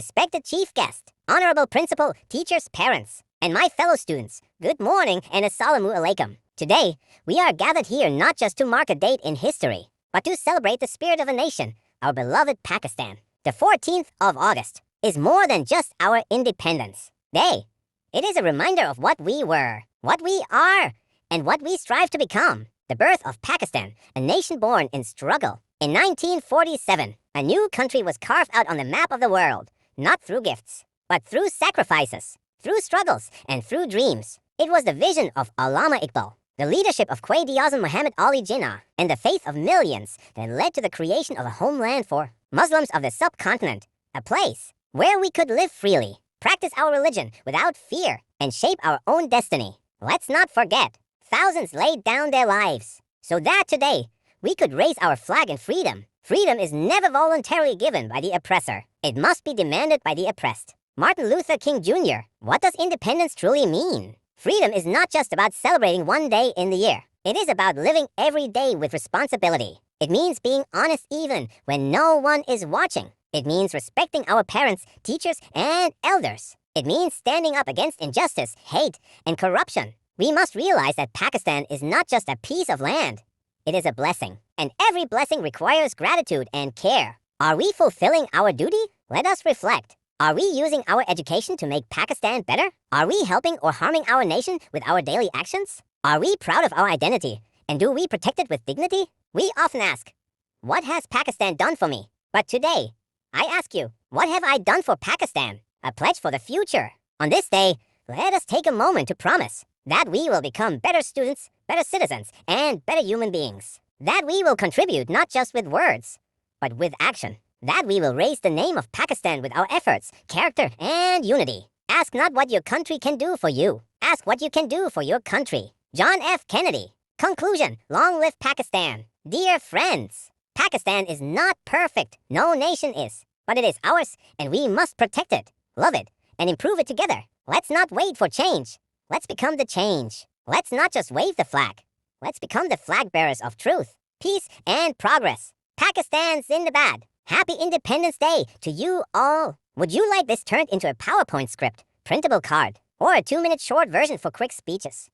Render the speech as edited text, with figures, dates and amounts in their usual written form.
respected chief guest, honorable principal, teachers, parents, and my fellow students, good morning and assalamu alaikum. Today, we are gathered here not just to mark a date in history, but to celebrate the spirit of a nation, our beloved Pakistan. The 14th of August is more than just our Independence Day. It is a reminder of what we were, what we are, and what we strive to become. The birth of Pakistan, a nation born in struggle. In 1947, a new country was carved out on the map of the world, not through gifts, but through sacrifices, through struggles, and through dreams. It was the vision of Allama Iqbal, the leadership of Quaid-e-Azam Muhammad Ali Jinnah, and the faith of millions that led to the creation of a homeland for Muslims of the subcontinent, a place where we could live freely, practice our religion without fear, and shape our own destiny. Let's not forget, thousands laid down their lives so that today we could raise our flag in freedom. Freedom is never voluntarily given by the oppressor. It must be demanded by the oppressed. Martin Luther King Jr. What does independence truly mean? Freedom is not just about celebrating one day in the year. It is about living every day with responsibility. It means being honest even when no one is watching. It means respecting our parents, teachers, and elders. It means standing up against injustice, hate, and corruption. We must realize that Pakistan is not just a piece of land. It is a blessing, and every blessing requires gratitude and care. Are we fulfilling our duty? Let us reflect. Are we using our education to make Pakistan better? Are we helping or harming our nation with our daily actions? Are we proud of our identity, and do we protect it with dignity? We often ask, what has Pakistan done for me? But today, I ask you, what have I done for Pakistan? A pledge for the future. On this day, let us take a moment to promise that we will become better students, better citizens, and better human beings. That we will contribute not just with words, but with action. That we will raise the name of Pakistan with our efforts, character, and unity. Ask not what your country can do for you. Ask what you can do for your country. John F. Kennedy. Conclusion. Long live Pakistan. Dear friends, Pakistan is not perfect. No nation is. But it is ours, and we must protect it, love it, and improve it together. Let's not wait for change. Let's become the change. Let's not just wave the flag. Let's become the flag bearers of truth, peace, and progress. Pakistan Zindabad. Happy Independence Day to you all. Would you like this turned into a PowerPoint script, printable card, or a 2-minute short version for quick speeches?